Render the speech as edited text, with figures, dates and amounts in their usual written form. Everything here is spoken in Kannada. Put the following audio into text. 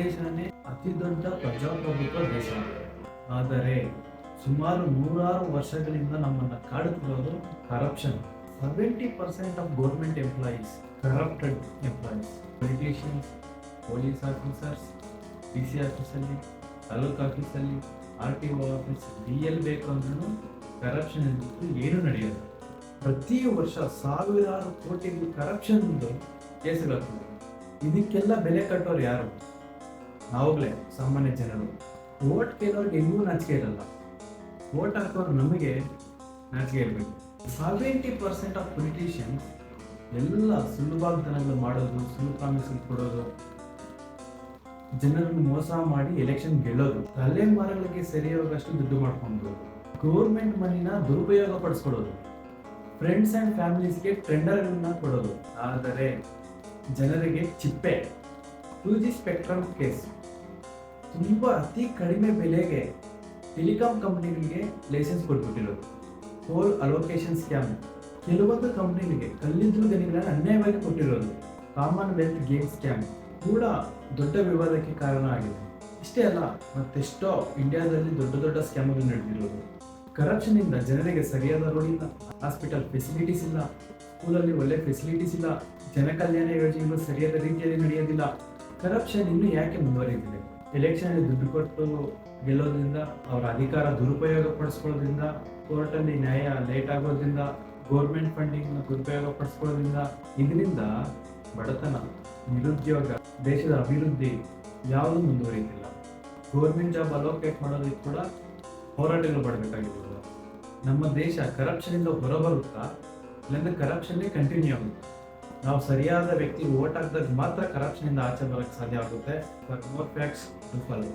ದೇಶನೇ ಅತಿ ದೊಡ್ಡ ಪ್ರಜಾಪ್ರಭುತ್ವ ದೇಶ. ಆದರೆ ಸುಮಾರು 106 ವರ್ಷಗಳಿಂದ ನಮ್ಮನ್ನು ಕಾಡುತ್ತಿರೋದು corruption. 70% of government employees corrupted employees. Politicians, police officers, D C ಆಫೀಸಲ್ಲಿ, ತಾಲೂಕು ಆಫೀಸಲ್ಲಿ, RTO ಆಫೀಸ್, DL ಬೇಕು ಅಂದ್ರೂ ಕರಪ್ಷನ್ ಇದ್ದು ಏನೂ ನಡೆಯೋದು. ಪ್ರತಿ ವರ್ಷ ಸಾವಿರಾರು ಕೋಟಿ ಕರಪ್ಷನ್ ಕೇಸುಗಳಾಗ್ತದೆ. ಇದಕ್ಕೆಲ್ಲ ಬೆಲೆ ಕಟ್ಟೋರು ಯಾರು? ನಾವುಗಳೇ, ಸಾಮಾನ್ಯ ಜನರು. ವೋಟ್ ಕೇಳೋರಿಗೆ ಇನ್ನೂ ನಾಚಿಕೆ ಇರಲ್ಲ, ವೋಟ್ ಹಾಕೋರು ನಮಗೆ ನಾಚಿಕೆ ಇರಬೇಕು. 70% ಆಫ್ ಪೊಲಿಟಿಷಿಯನ್ಸ್ ಎಲ್ಲ ಸುಲಭಾಗ್ತನಗಳು ಮಾಡೋದು, ಸುಳ್ಳು ಪ್ರಾಮಿಸ್ ಕೊಡೋದು, ಜನರನ್ನು ಮೋಸ ಮಾಡಿ ಎಲೆಕ್ಷನ್ ಗೆಲ್ಲೋದು, ತಲೆಮಾರುಗಳಿಗೆ ಸರಿ ಹೋಗಷ್ಟು ದುಡ್ಡು ಮಾಡ್ಕೊಂಡು ಗೌರ್ಮೆಂಟ್ ಮನಿನ ದುರುಪಯೋಗ ಪಡಿಸ್ಕೊಡೋದು, ಫ್ರೆಂಡ್ಸ್ ಆ್ಯಂಡ್ ಫ್ಯಾಮಿಲೀಸ್ಗೆ ಟೆಂಡರ್ಗಳನ್ನ ಕೊಡೋದು. ಆದರೆ ಜನರಿಗೆ ಚಿಪ್ಪೆ. 2G ಸ್ಪೆಕ್ಟ್ರಮ್ ಕೇಸ್ ತುಂಬ ಅತಿ ಕಡಿಮೆ ಬೆಲೆಗೆ ಟೆಲಿಕಾಂ ಕಂಪ್ನಿಗಳಿಗೆ ಲೈಸೆನ್ಸ್ ಕೊಟ್ಬಿಟ್ಟಿರೋದು. Whole allocation scam. ಕೆಲವೊಂದು ಕಂಪ್ನಿಗಳಿಗೆ ಕಲ್ಲಿದ್ದಲು ಗಣಿಗಳನ್ನು ಅನ್ಯಾಯವಾಗಿ ಕೊಟ್ಟಿರೋದು. ಕಾಮನ್ವೆಲ್ತ್ ಗೇಮ್ ಸ್ಕ್ಯಾಮ್ ಕೂಡ ದೊಡ್ಡ ವಿವಾದಕ್ಕೆ ಕಾರಣ ಆಗಿದೆ. ಇಷ್ಟೇ ಅಲ್ಲ, ಮತ್ತೆಷ್ಟೋ ಇಂಡಿಯಾದಲ್ಲಿ ದೊಡ್ಡ ದೊಡ್ಡ ಸ್ಕ್ಯಾಮ್ಗಳು ನಡೆದಿರೋದು. ಕರಪ್ಷನಿಂದ ಜನರಿಗೆ ಸರಿಯಾದ ರೋಡ್ ಇಲ್ಲ, ಹಾಸ್ಪಿಟಲ್ ಫೆಸಿಲಿಟೀಸ್ ಇಲ್ಲ, ಸ್ಕೂಲಲ್ಲಿ ಒಳ್ಳೆ ಫೆಸಿಲಿಟೀಸ್ ಇಲ್ಲ, ಜನಕಲ್ಯಾಣ ಯೋಜನೆಗಳು ಸರಿಯಾದ ರೀತಿಯಲ್ಲಿ ನಡೆಯೋದಿಲ್ಲ. ಕರಪ್ಷನ್ ಇನ್ನೂ ಯಾಕೆ ಮುಂದುವರಿದಿದೆ? ಎಲೆಕ್ಷನಲ್ಲಿ ದುಡ್ಡು ಕೊಟ್ಟು ಗೆಲ್ಲೋದ್ರಿಂದ, ಅವರ ಅಧಿಕಾರ ದುರುಪಯೋಗ ಪಡಿಸ್ಕೊಳ್ಳೋದ್ರಿಂದ, ಕೋರ್ಟಲ್ಲಿ ನ್ಯಾಯ ಲೇಟ್ ಆಗೋದ್ರಿಂದ, ಗೌರ್ಮೆಂಟ್ ಫಂಡಿಂಗ್ನ ದುರುಪಯೋಗ ಪಡಿಸ್ಕೊಳ್ಳೋದ್ರಿಂದ, ಇದರಿಂದ ಬಡತನ, ನಿರುದ್ಯೋಗ, ದೇಶದ ಅಭಿವೃದ್ಧಿ ಯಾವುದೂ ಮುಂದುವರಿಯುತ್ತಿಲ್ಲ. ಗೌರ್ಮೆಂಟ್ ಜಾಬ್ ಅಲೋಕೇಟ್ ಮಾಡೋದಕ್ಕೆ ಕೂಡ ಹೋರಾಟಗಳು ಪಡಬೇಕಾಗಿರೋದು. ನಮ್ಮ ದೇಶ ಕರಪ್ಷನಿಂದ ಹೊರಬರುತ್ತಾ ಇಲ್ಲಾಂದ್ರೆ ಕರಪ್ಷನ್ನೇ ಕಂಟಿನ್ಯೂ ಆಗುತ್ತೆ. ನಾವು ಸರಿಯಾದ ವ್ಯಕ್ತಿ ವೋಟ್ ಹಾಕಿದಾಗ ಮಾತ್ರ ಕರಪ್ಷನಿಂದ ಆಚೆ ಬರೋಕ್ಕೆ ಸಾಧ್ಯ ಆಗುತ್ತೆ. For more facts to follow.